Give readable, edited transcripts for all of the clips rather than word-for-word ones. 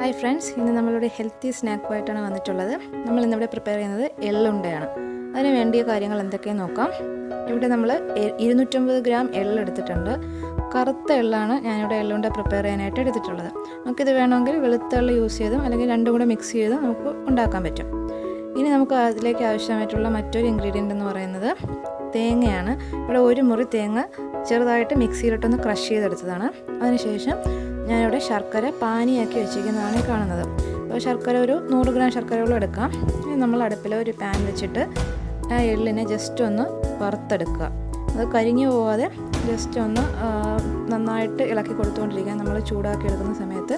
Hi friends, ഇന്ന് നമ്മളൊരു healthy സ്നാക്കുമായിട്ടാണ് വന്നിട്ടുള്ളത്. നമ്മൾ ഇന്നിവിടെ പ്രിപ്പയർ ചെയ്യുന്നത് എള്ളുണ്ടയാണ്. അതിന് വേണ്ടിയ കാര്യങ്ങൾ എന്തൊക്കെയെന്ന് നോക്കാം. ഇവിടെ നമ്മൾ 250 ഗ്രാം എള്ളെടുത്തിട്ടുണ്ട്. കറുത്ത എള്ളാണ് ഞാനിവിടെ എള്ളുണ്ട പ്രിപ്പയർ ചെയ്യാനായിട്ട് എടുത്തിട്ടുള്ളത്. നമുക്കിത് വേണമെങ്കിൽ വെളുത്ത എള്ള് യൂസ് ചെയ്തും അല്ലെങ്കിൽ രണ്ടും കൂടെ മിക്സ് ചെയ്തും നമുക്ക് ഉണ്ടാക്കാൻ പറ്റും. ഇനി നമുക്ക് അതിലേക്ക് ആവശ്യമായിട്ടുള്ള മറ്റൊരു ഇൻഗ്രീഡിയൻ്റ് എന്ന് പറയുന്നത് തേങ്ങയാണ്. ഇവിടെ ഒരു മുറി തേങ്ങ ചെറുതായിട്ട് മിക്സിയിലിട്ടൊന്ന് ക്രഷ് ചെയ്തെടുത്തതാണ്. അതിനുശേഷം ഞാനിവിടെ ശർക്കര പാനിയാക്കി വെച്ചിരിക്കുന്നതാണ് കാണുന്നത്. അപ്പോൾ ശർക്കര ഒരു 100 ഗ്രാം ശർക്കരയോളം എടുക്കാം. ഇനി നമ്മൾ അടുപ്പിൽ ഒരു പാൻ വെച്ചിട്ട് ആ എള്ളിനെ ജസ്റ്റ് ഒന്ന് വറുത്തെടുക്കുക. അത് കരിഞ്ഞു പോവാതെ ജസ്റ്റ് ഒന്ന് നന്നായിട്ട് ഇളക്കി കൊടുത്തുകൊണ്ടിരിക്കുക. നമ്മൾ ചൂടാക്കി എടുക്കുന്ന സമയത്ത്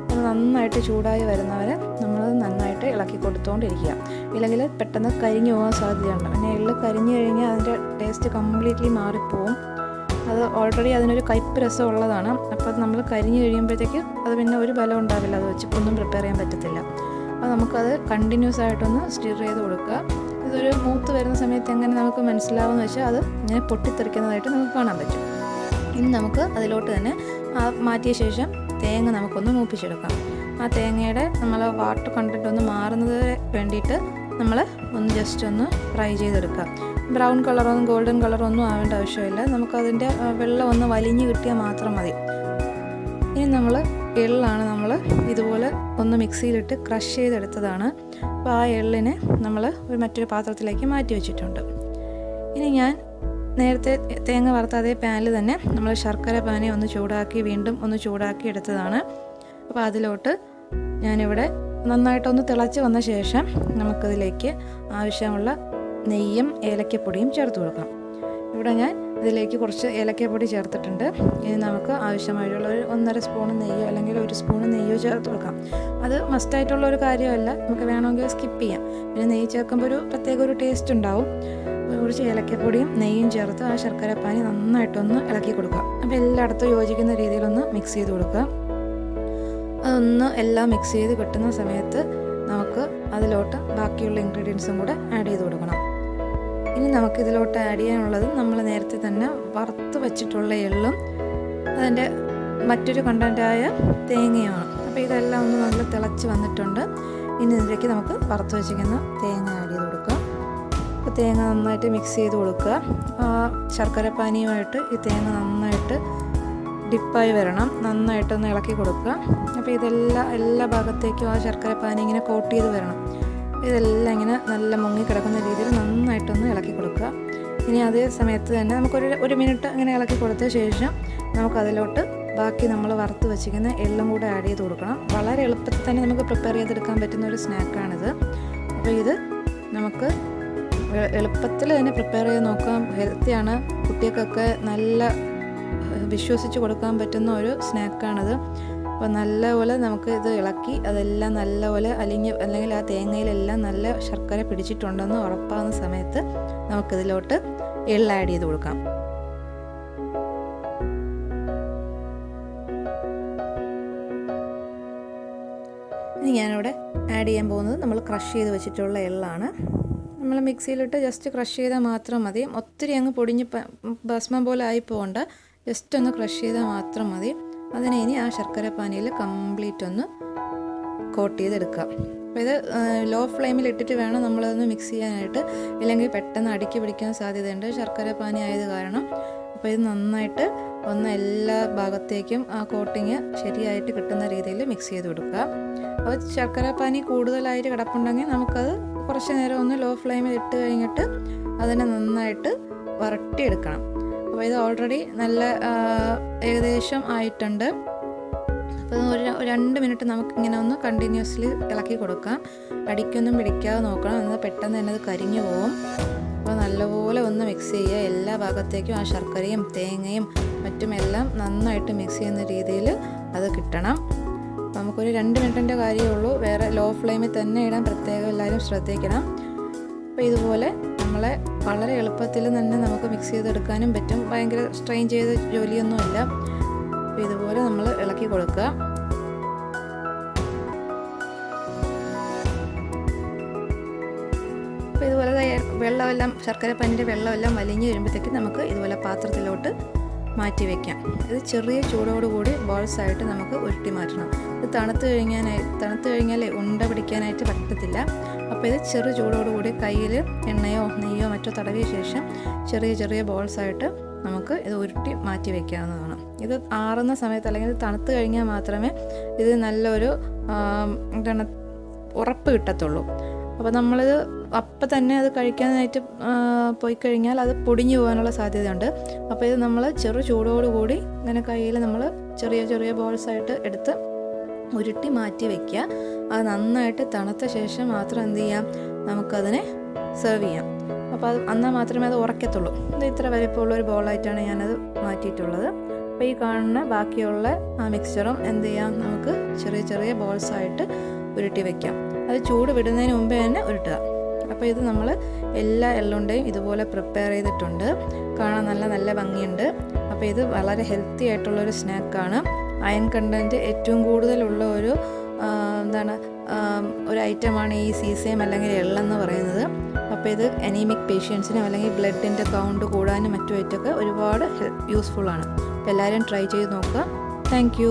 അത് നന്നായിട്ട് ചൂടായി വരുന്നവരെ നമ്മളത് നന്നായിട്ട് ഇളക്കി കൊടുത്തുകൊണ്ടിരിക്കുക. ഇല്ലെങ്കിൽ പെട്ടെന്ന് കരിഞ്ഞു പോകാൻ സാധ്യതയുണ്ട്. പിന്നെ എള്ള് കരിഞ്ഞു കഴിഞ്ഞാൽ അതിൻ്റെ ടേസ്റ്റ് കംപ്ലീറ്റ്ലി മാറിപ്പോവും. അത് ഓൾറെഡി അതിനൊരു കയ്പ്പ് രസം ഉള്ളതാണ്. അപ്പോൾ അത് നമ്മൾ കരിഞ്ഞു കഴിയുമ്പോഴത്തേക്ക് അത് പിന്നെ ഒരു ബലം ഉണ്ടാവില്ല. അത് വെച്ച് ഒന്നും പ്രിപ്പയർ ചെയ്യാൻ പറ്റത്തില്ല. അപ്പോൾ നമുക്കത് കണ്ടിന്യൂസ് ആയിട്ടൊന്ന് സ്റ്റിർ ചെയ്ത് കൊടുക്കുക. ഇതൊരു മൂത്ത് വരുന്ന സമയത്ത് എങ്ങനെ നമുക്ക് മനസ്സിലാവുമെന്ന് വെച്ചാൽ അത് ഇങ്ങനെ പൊട്ടിത്തെറിക്കുന്നതായിട്ട് നമുക്ക് കാണാൻ പറ്റും. ഇനി നമുക്ക് അതിലോട്ട് തന്നെ മാറ്റിയ ശേഷം തേങ്ങ നമുക്കൊന്ന് മൂപ്പിച്ചെടുക്കാം. ആ തേങ്ങയുടെ നമ്മൾ വാട്ടർ കണ്ടൻറ്റ് ഒന്ന് മാറുന്നത് വേണ്ടിയിട്ട് നമ്മൾ ഒന്ന് ജസ്റ്റ് ഒന്ന് ഫ്രൈ ചെയ്തെടുക്കുക. ബ്രൗൺ കളറൊന്നും ഗോൾഡൻ കളറൊന്നും ആവേണ്ട ആവശ്യമില്ല. നമുക്കതിൻ്റെ വെള്ളം ഒന്ന് വലിഞ്ഞ് കിട്ടിയാൽ മാത്രം മതി. ഇനി നമ്മൾ എള്ളാണ് നമ്മൾ ഇതുപോലെ ഒന്ന് മിക്സിയിലിട്ട് ക്രഷ് ചെയ്തെടുത്തതാണ്. അപ്പോൾ ആ എള്ളിനെ നമ്മൾ മറ്റൊരു പാത്രത്തിലേക്ക് മാറ്റി വെച്ചിട്ടുണ്ട്. ഇനി ഞാൻ നേരത്തെ തേങ്ങ വറുത്ത അതേ പാനിൽ തന്നെ നമ്മൾ ശർക്കര പാനി ഒന്ന് ചൂടാക്കി വീണ്ടും ഒന്ന് ചൂടാക്കി എടുത്തതാണ്. അപ്പോൾ അതിലോട്ട് ഞാനിവിടെ നന്നായിട്ടൊന്ന് തിളച്ച് വന്ന ശേഷം നമുക്കതിലേക്ക് ആവശ്യമുള്ള നെയ്യും ഏലക്കപ്പൊടിയും ചേർത്ത് കൊടുക്കാം. ഇവിടെ ഞാൻ ഇതിലേക്ക് കുറച്ച് ഏലക്കപ്പൊടി ചേർത്തിട്ടുണ്ട്. ഇനി നമുക്ക് ആവശ്യമായിട്ടുള്ള ഒരു 1.5 സ്പൂൺ നെയ്യോ അല്ലെങ്കിൽ 1 സ്പൂൺ നെയ്യോ ചേർത്ത് കൊടുക്കാം. അത് മസ്റ്റായിട്ടുള്ള ഒരു കാര്യമല്ല, നമുക്ക് വേണമെങ്കിൽ സ്കിപ്പ് ചെയ്യാം. പിന്നെ നെയ്യ് ചേർക്കുമ്പോൾ ഒരു പ്രത്യേക ഒരു ടേസ്റ്റ് ഉണ്ടാവും. കുറച്ച് ഏലക്കപ്പൊടിയും നെയ്യും ചേർത്ത് ആ ശർക്കരപ്പാനി നന്നായിട്ടൊന്ന് ഇളക്കി കൊടുക്കുക. അപ്പോൾ എല്ലായിടത്തും യോജിക്കുന്ന രീതിയിലൊന്ന് മിക്സ് ചെയ്ത് കൊടുക്കുക. അതൊന്ന് എല്ലാം മിക്സ് ചെയ്ത് കിട്ടുന്ന സമയത്ത് നമുക്ക് അതിലോട്ട് ബാക്കിയുള്ള ഇൻഗ്രീഡിയൻസും കൂടെ ആഡ് ചെയ്ത് കൊടുക്കണം. ഇനി നമുക്കിതിലോട്ട് ആഡ് ചെയ്യാനുള്ളത് നമ്മൾ നേരത്തെ തന്നെ വറുത്ത് വച്ചിട്ടുള്ള എള്ളും അതിൻ്റെ മറ്റൊരു കണ്ടൻറ്റായ തേങ്ങയുമാണ്. അപ്പോൾ ഇതെല്ലാം ഒന്ന് നല്ല തിളച്ച് വന്നിട്ടുണ്ട്. ഇനി ഇതിലേക്ക് നമുക്ക് വറുത്ത് വെച്ചിരിക്കുന്ന തേങ്ങ ആഡ് ചെയ്ത് കൊടുക്കുക. അപ്പോൾ തേങ്ങ നന്നായിട്ട് മിക്സ് ചെയ്ത് കൊടുക്കുക. ശർക്കരപ്പാനിയുമായിട്ട് ഈ തേങ്ങ നന്നായിട്ട് ഡിപ്പായി വരണം. നന്നായിട്ടൊന്ന് ഇളക്കി കൊടുക്കുക. അപ്പോൾ എല്ലാ ഭാഗത്തേക്കും ആ ശർക്കരപ്പാനി ഇങ്ങനെ കോട്ട് ചെയ്ത് വരണം. ഇതെല്ലാം ഇങ്ങനെ നല്ല മുങ്ങിക്കിടക്കുന്ന രീതിയിൽ നന്നായിട്ടൊന്ന് ഇളക്കി കൊടുക്കുക. ഇനി അതേ സമയത്ത് തന്നെ നമുക്കൊരു മിനിറ്റ് ഇങ്ങനെ ഇളക്കി കൊടുത്ത ശേഷം നമുക്കതിലോട്ട് ബാക്കി നമ്മൾ വറുത്ത് വെച്ചിരിക്കുന്ന എള്ളും കൂടെ ആഡ് ചെയ്ത് കൊടുക്കണം. വളരെ എളുപ്പത്തിൽ തന്നെ നമുക്ക് പ്രിപ്പയർ ചെയ്തെടുക്കാൻ പറ്റുന്ന ഒരു സ്നാക്കാണിത്. അപ്പോൾ ഇത് നമുക്ക് എളുപ്പത്തിൽ തന്നെ പ്രിപ്പയർ ചെയ്ത് നോക്കാം. ഹെൽത്തിയാണ്. കുട്ടികൾക്കൊക്കെ നല്ല വിശ്വസിച്ച് കൊടുക്കാൻ പറ്റുന്ന ഒരു സ്നാക്കാണിത്. അപ്പോൾ നല്ലപോലെ നമുക്ക് ഇത് ഇളക്കി അതെല്ലാം നല്ലപോലെ അല്ലെങ്കിൽ ആ തേങ്ങയിലെല്ലാം നല്ല ശർക്കര പിടിച്ചിട്ടുണ്ടെന്ന് ഉറപ്പാകുന്ന സമയത്ത് നമുക്കിതിലോട്ട് എള്ള് ആഡ് ചെയ്ത് കൊടുക്കാം. ഇനി ഞാനിവിടെ ആഡ് ചെയ്യാൻ പോകുന്നത് നമ്മൾ ക്രഷ് ചെയ്ത് വെച്ചിട്ടുള്ള എള്ളാണ്. നമ്മൾ മിക്സിയിലിട്ട് ജസ്റ്റ് ക്രഷ് ചെയ്താൽ മാത്രം മതി. ഒത്തിരി അങ്ങ് പൊടിഞ്ഞ് ഭസ്മം പോലെ ആയി പോകണ്ട. ജസ്റ്റ് ഒന്ന് ക്രഷ് ചെയ്താൽ മാത്രം മതി. അതിനെ ഇനി ആ ശർക്കര പാനിയിൽ കംപ്ലീറ്റ് ഒന്ന് കോട്ട് ചെയ്തെടുക്കുക. അപ്പോൾ ഇത് ലോ ഫ്ലെയിമിൽ ഇട്ടിട്ട് വേണം നമ്മളതൊന്ന് മിക്സ് ചെയ്യാനായിട്ട്. ഇല്ലെങ്കിൽ പെട്ടെന്ന് അടുക്കി പിടിക്കാൻ സാധ്യതയുണ്ട് ശർക്കര പാനി ആയത് കാരണം. അപ്പോൾ ഇത് നന്നായിട്ട് ഒന്ന് എല്ലാ ഭാഗത്തേക്കും ആ കോട്ടിങ് ശരിയായിട്ട് കിട്ടുന്ന രീതിയിൽ മിക്സ് ചെയ്ത് കൊടുക്കുക. അപ്പോൾ ശർക്കര പാനി കൂടുതലായിട്ട് കിടപ്പുണ്ടെങ്കിൽ നമുക്കത് കുറച്ച് നേരം ഒന്ന് ലോ ഫ്ലെയിമിൽ ഇട്ട് കഴിഞ്ഞിട്ട് അതിനെ നന്നായിട്ട് വരട്ടിയെടുക്കണം. അപ്പോൾ ഇത് ഓൾറെഡി നല്ല ഏകദേശം ആയിട്ടുണ്ട്. അപ്പോൾ ഒരു 2 മിനിറ്റ് നമുക്കിങ്ങനെ ഒന്ന് കണ്ടിന്യൂസ്ലി ഇളക്കി കൊടുക്കാം. അടിക്കൊന്നും പിടിക്കാതെ നോക്കണം. എന്നാൽ പെട്ടെന്ന് തന്നെ അത് കരിഞ്ഞു പോകും. അപ്പോൾ നല്ലപോലെ ഒന്ന് മിക്സ് ചെയ്യുക. എല്ലാ ഭാഗത്തേക്കും ആ ശർക്കരയും തേങ്ങയും മറ്റുമെല്ലാം നന്നായിട്ട് മിക്സ് ചെയ്യുന്ന രീതിയിൽ അത് കിട്ടണം. അപ്പോൾ നമുക്കൊരു 2 മിനിറ്റിൻ്റെ കാര്യമേ ഉള്ളൂ. വേറെ ലോ ഫ്ലെയിമിൽ തന്നെ ഇടാൻ പ്രത്യേകം എല്ലാവരും ശ്രദ്ധിക്കണം. അപ്പോൾ ഇതുപോലെ നമ്മളെ വളരെ എളുപ്പത്തിൽ തന്നെ നമുക്ക് മിക്സ് ചെയ്തെടുക്കാനും പറ്റും. ഭയങ്കര സ്ട്രെയിൻ ചെയ്ത ജോലിയൊന്നുമില്ല. അപ്പോൾ ഇതുപോലെ നമ്മൾ ഇളക്കി കൊടുക്കുക. അപ്പോൾ ഇതുപോലെ വെള്ളമെല്ലാം ശർക്കര പാനിൻ്റെ വെള്ളമെല്ലാം വലിഞ്ഞ് വരുമ്പോഴത്തേക്ക് നമുക്ക് ഇതുപോലെ പാത്രത്തിലോട്ട് മാറ്റി വയ്ക്കാം. ഇത് ചെറിയ ചൂടോടുകൂടി ബോൾസായിട്ട് നമുക്ക് ഉരുട്ടി മാറ്റണം. ഇത് തണുത്ത് കഴിഞ്ഞാൽ ഉണ്ട പിടിക്കാനായിട്ട് പറ്റത്തില്ല. അപ്പോൾ ഇത് ചെറു ചൂടോടുകൂടി കയ്യിൽ എണ്ണയോ നെയ്യോ മറ്റോ തടവിയ ശേഷം ചെറിയ ബോൾസായിട്ട് നമുക്ക് ഇത് ഉരുട്ടി മാറ്റി വയ്ക്കാവുന്നതാണ്. ഇത് ആറുന്ന സമയത്ത് അല്ലെങ്കിൽ ഇത് തണുത്ത് കഴിഞ്ഞാൽ മാത്രമേ ഇത് നല്ലൊരു ഉറപ്പ് കിട്ടത്തുള്ളൂ. അപ്പോൾ നമ്മളിത് അപ്പം തന്നെ അത് കഴിക്കാനായിട്ട് പോയി കഴിഞ്ഞാൽ അത് പൊടിഞ്ഞു പോകാനുള്ള സാധ്യതയുണ്ട്. അപ്പോൾ ഇത് നമ്മൾ ചെറു ചൂടോടുകൂടി ഇങ്ങനെ കയ്യിൽ നമ്മൾ ചെറിയ ബോൾസായിട്ട് എടുത്ത് ഉരുട്ടി മാറ്റി വയ്ക്കുക. അത് നന്നായിട്ട് തണുത്ത ശേഷം മാത്രം എന്ത് ചെയ്യാം, നമുക്കതിനെ സെർവ് ചെയ്യാം. അപ്പോൾ അത് എന്നാൽ മാത്രമേ അത് ഉറക്കത്തുള്ളൂ. ഇത് ഇത്ര വലിപ്പമുള്ള ഒരു ബോളായിട്ടാണ് ഞാനത് മാറ്റിയിട്ടുള്ളത്. അപ്പോൾ ഈ കാണുന്ന ബാക്കിയുള്ള ആ മിക്സ്ചറും എന്ത് ചെയ്യാം, നമുക്ക് ചെറിയ ബോൾസായിട്ട് ഉരുട്ടി വയ്ക്കാം. അത് ചൂട് വിടുന്നതിന് മുമ്പേ തന്നെ ഉരുട്ടുക. അപ്പോൾ ഇത് നമ്മൾ എല്ലാ എള്ളുണ്ടയും ഇതുപോലെ പ്രിപ്പയർ ചെയ്തിട്ടുണ്ട്. കാണാൻ നല്ല ഭംഗിയുണ്ട്. അപ്പോൾ ഇത് വളരെ ഹെൽത്തി ആയിട്ടുള്ളൊരു സ്നാക്കാണ്. അയൺ കണ്ടൻറ്റ് ഏറ്റവും കൂടുതലുള്ള ഒരു ഒരു ഐറ്റമാണ് ഈ സീസേം അല്ലെങ്കിൽ എള്ളെന്ന് പറയുന്നത്. അപ്പോൾ ഇത് അനീമിക് പേഷ്യൻസിനും അല്ലെങ്കിൽ ബ്ലഡിൻ്റെ കൗണ്ട് കൂടാനും മറ്റുമായിട്ടൊക്കെ ഒരുപാട് യൂസ്ഫുള്ളാണ്. അപ്പോൾ എല്ലാവരും ട്രൈ ചെയ്ത് നോക്കുക. Thank you.